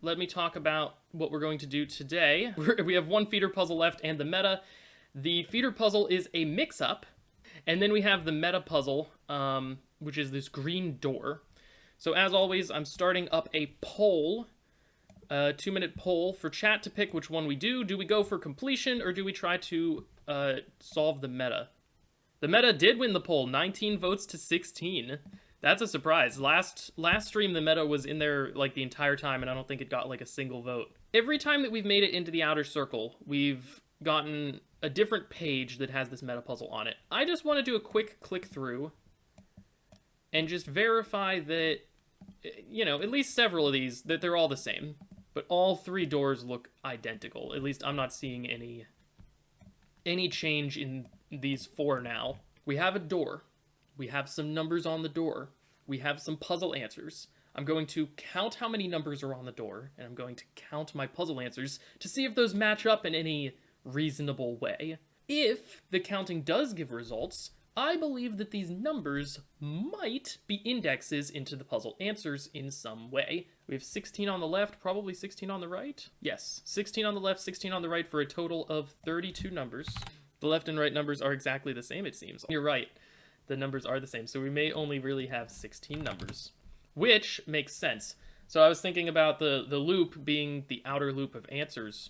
let me talk about what we're going to do today. We have one feeder puzzle left and the meta. The feeder puzzle is a mix-up, and then we have the meta puzzle, which is this green door. So as always, I'm starting up a poll, a 2-minute poll for chat to pick which one we do. Do we go for completion, or do we try to solve the meta? The meta did win the poll, 19 votes to 16. That's a surprise. Last stream, the meta was in there like the entire time, and I don't think it got like a single vote. Every time that we've made it into the outer circle, we've gotten a different page that has this meta puzzle on it. I just want to do a quick click through and just verify that, you know, at least several of these, that they're all the same. But all 3 doors look identical. At least I'm not seeing any change in these 4 now. We have a door. We have some numbers on the door. We have some puzzle answers. I'm going to count how many numbers are on the door, and I'm going to count my puzzle answers to see if those match up in any reasonable way. If the counting does give results, I believe that these numbers might be indexes into the puzzle answers in some way. We have 16 on the left, probably 16 on the right. Yes, 16 on the left, 16 on the right for a total of 32 numbers. The left and right numbers are exactly the same, it seems. You're right. The numbers are the same, so we may only really have 16 numbers, which makes sense. So I was thinking about the loop being the outer loop of answers,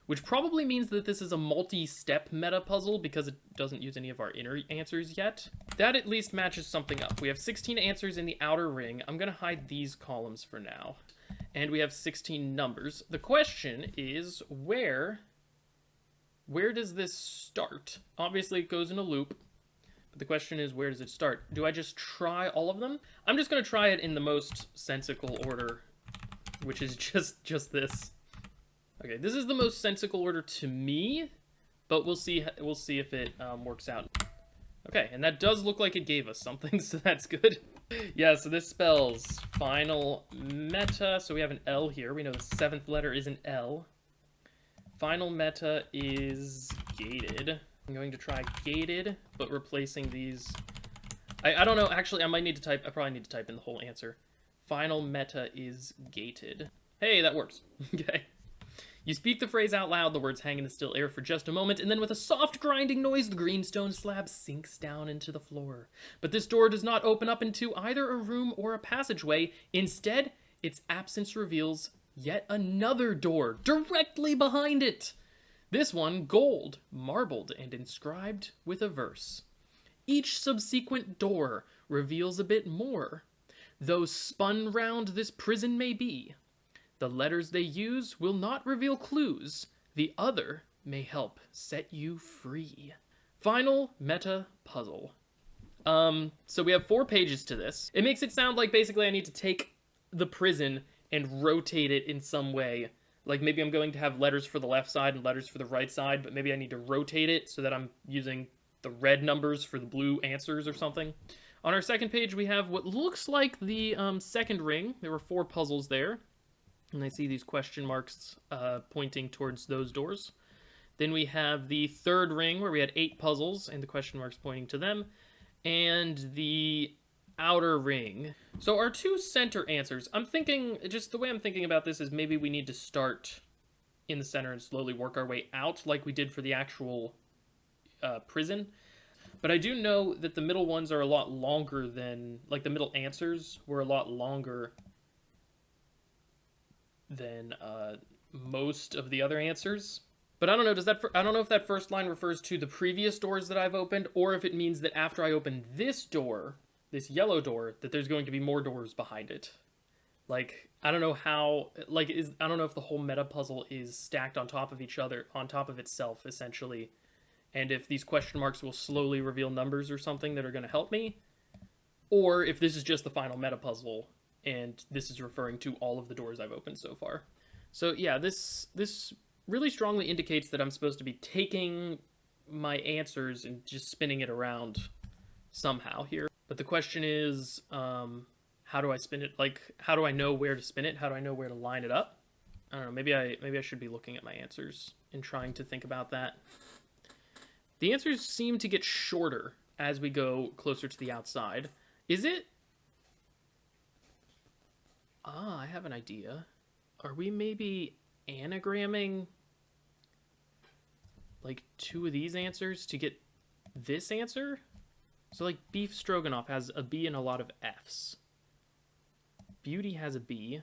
which probably means that this is a multi-step meta puzzle because it doesn't use any of our inner answers yet. That at least matches something up. We have 16 answers in the outer ring. I'm going to hide these columns for now. And we have 16 numbers. The question is, where does this start? Obviously, it goes in a loop. But the question is, where does it start? Do I just try all of them? I'm just going to try it in the most sensical order, which is just this. Okay, this is the most sensical order to me, but we'll see if it works out. Okay, and that does look like it gave us something, so that's good. Yeah, so this spells final meta, so we have an L here. We know the 7th letter is an L. Final meta is gated. I'm going to try gated, but replacing these. I don't know, actually, I probably need to type in the whole answer. Final meta is gated. Hey, that works. Okay. You speak the phrase out loud, the words hang in the still air for just a moment, and then with a soft grinding noise, the greenstone slab sinks down into the floor. But this door does not open up into either a room or a passageway. Instead, its absence reveals yet another door directly behind it. This one gold, marbled, and inscribed with a verse. Each subsequent door reveals a bit more. Though spun round this prison may be, the letters they use will not reveal clues. The other may help set you free. Final meta puzzle. So we have 4 pages to this. It makes it sound like basically I need to take the prison and rotate it in some way. Like maybe I'm going to have letters for the left side and letters for the right side, but maybe I need to rotate it so that I'm using the red numbers for the blue answers or something. On our second page, we have what looks like the second ring. There were 4 puzzles there. And I see these question marks pointing towards those doors. Then we have the third ring where we had 8 puzzles and the question marks pointing to them. And the outer ring. So our 2 center answers, I'm thinking, just the way I'm thinking about this is maybe we need to start in the center and slowly work our way out like we did for the actual prison. But I do know that the middle ones are a lot longer than, like the middle answers were a lot longer than most of the other answers. But I don't know, I don't know if that first line refers to the previous doors that I've opened, or if it means that after I open this door, this yellow door, that there's going to be more doors behind it. Like, I don't know how, like, I don't know if the whole meta puzzle is stacked on top of each other, on top of itself, essentially. And if these question marks will slowly reveal numbers or something that are going to help me. Or if this is just the final meta puzzle, and this is referring to all of the doors I've opened so far. So yeah, this really strongly indicates that I'm supposed to be taking my answers and just spinning it around somehow here. But the question is, how do I spin it? Like, how do I know where to spin it? How do I know where to line it up? I don't know, maybe I should be looking at my answers and trying to think about that. The answers seem to get shorter as we go closer to the outside. Is it? Ah, I have an idea. Are we maybe anagramming like 2 of these answers to get this answer? So like beef stroganoff has a B and a lot of F's. Beauty has a B.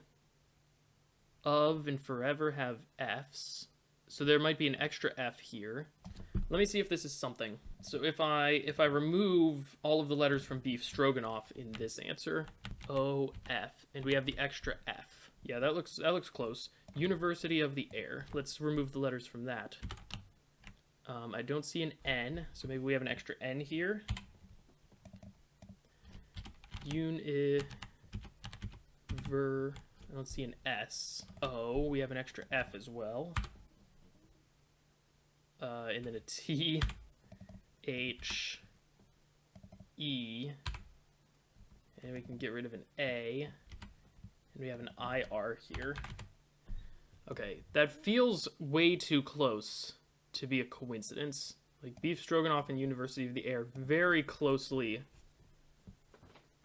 Of and forever have F's. So there might be an extra F here. Let me see if this is something. So if I remove all of the letters from beef stroganoff in this answer, O, F, and we have the extra F. Yeah, that looks close. University of the Air. Let's remove the letters from that. I don't see an N, so maybe we have an extra N here. I don't see an S. O, we have an extra F as well. And then a T, H, E, and we can get rid of an A, and we have an IR here. Okay, that feels way too close to be a coincidence. Like beef stroganoff and University of the Air very closely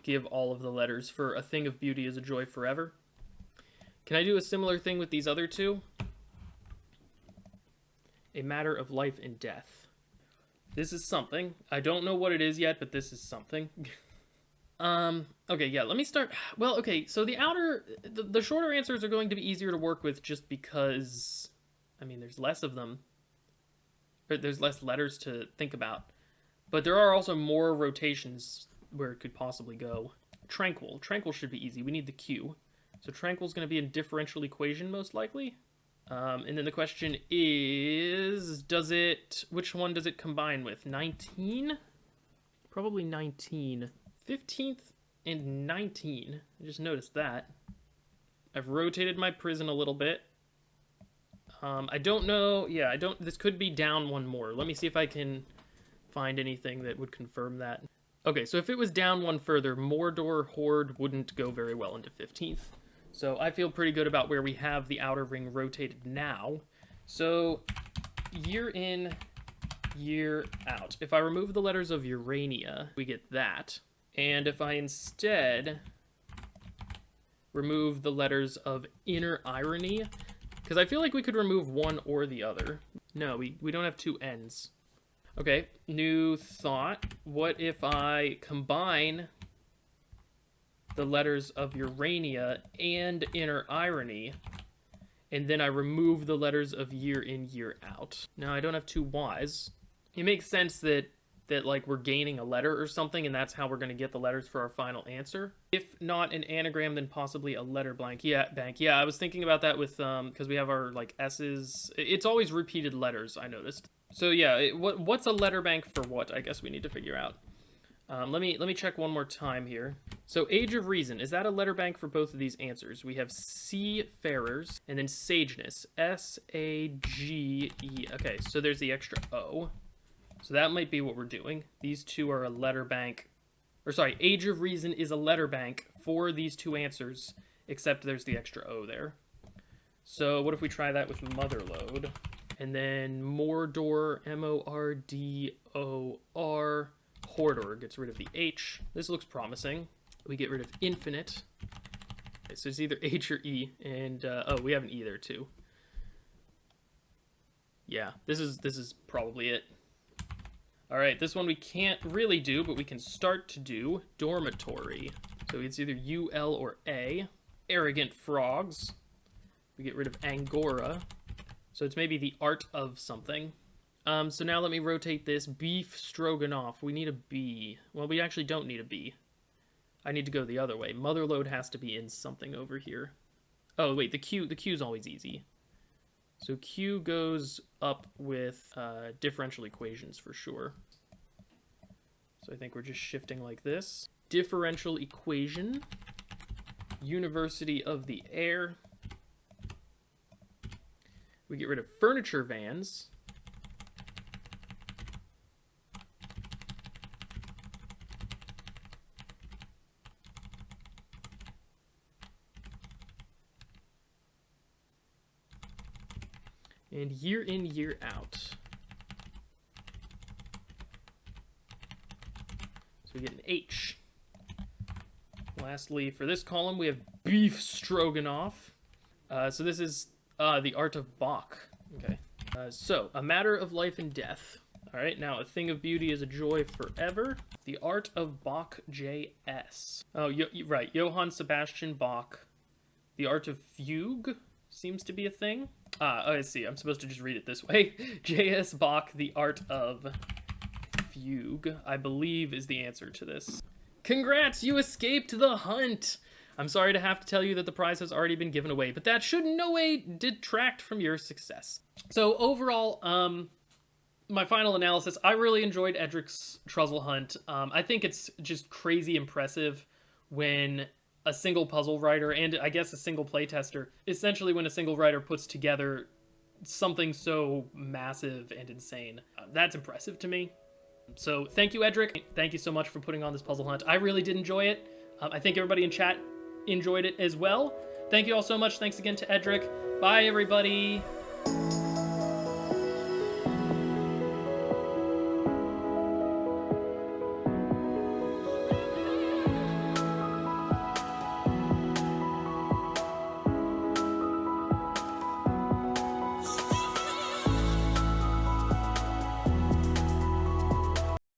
give all of the letters for A Thing of Beauty is a Joy Forever. Can I do a similar thing with these other two? A Matter of Life and Death. This is something. I don't know what it is yet, but this is something. Okay, yeah, let me start. Well, okay, so the shorter answers are going to be easier to work with just because, I mean, there's less of them. Or there's less letters to think about. But there are also more rotations where it could possibly go. Tranquil. Tranquil should be easy. We need the Q. So tranquil's going to be a differential equation, most likely. And then the question is, which one does it combine with? 19? Probably 19. 15th and 19. I just noticed that. I've rotated my prison a little bit. I don't know. Yeah, this could be down one more. Let me see if I can find anything that would confirm that. Okay, so if it was down one further, Mordor Horde wouldn't go very well into 15th. So I feel pretty good about where we have the outer ring rotated now. So year in, year out. If I remove the letters of Urania, we get that. And if I instead remove the letters of Inner Irony, because I feel like we could remove one or the other. No, we don't have 2 N's. Okay, new thought. What if I combine the letters of Urania and Inner Irony, and then I remove the letters of year in, year out? Now, I don't have 2 Y's. It makes sense that like we're gaining a letter or something, and that's how we're going to get the letters for our final answer. If not an anagram, then possibly a letter blank. Yeah, I was thinking about that with because we have our like S's. It's always repeated letters, I noticed. So yeah, what's a letter bank for what? I guess we need to figure out. Let me check one more time here. So Age of Reason, is that a letter bank for both of these answers? We have Seafarers and then Sageness, S-A-G-E. Okay, so there's the extra O. So that might be what we're doing. These two are a letter bank. Or sorry, Age of Reason is a letter bank for these 2 answers, except there's the extra O there. So what if we try that with Motherlode? And then Mordor, M-O-R-D-O-R, Hordor gets rid of the H. This looks promising. We get rid of Infinite. Okay, so it's either H or E, and oh, we have an E there too. Yeah, this is probably it. All right, this one we can't really do, but we can start to do. Dormitory. So it's either U, L, or A. Arrogant Frogs. We get rid of Angora. So it's maybe the art of something. So now let me rotate this. Beef Stroganoff. We need a B. Well, we actually don't need a B. I need to go the other way. Motherlode has to be in something over here. Oh, wait, the Q's always easy. So Q goes up with differential equations for sure. So I think we're just shifting like this. Differential equation. University of the Air. We get rid of furniture vans. And year in, year out. So we get an H. Lastly, for this column, we have beef stroganoff. So this is the Art of Bach. Okay. So, a matter of life and death. All right, now a thing of beauty is a joy forever. The Art of Bach JS. Oh, right, Johann Sebastian Bach. The Art of Fugue seems to be a thing. Oh, I see. I'm supposed to just read it this way. J.S. Bach, The Art of Fugue, I believe is the answer to this. Congrats, you escaped the hunt! I'm sorry to have to tell you that the prize has already been given away, but that should in no way detract from your success. So overall, my final analysis, I really enjoyed Edric's Truzzle Hunt. I think it's just crazy impressive when a single puzzle writer, and I guess a single playtester, essentially when a single writer puts together something so massive and insane. That's impressive to me. So thank you, Edric. Thank you so much for putting on this puzzle hunt. I really did enjoy it. I think everybody in chat enjoyed it as well. Thank you all so much. Thanks again to Edric. Bye, everybody.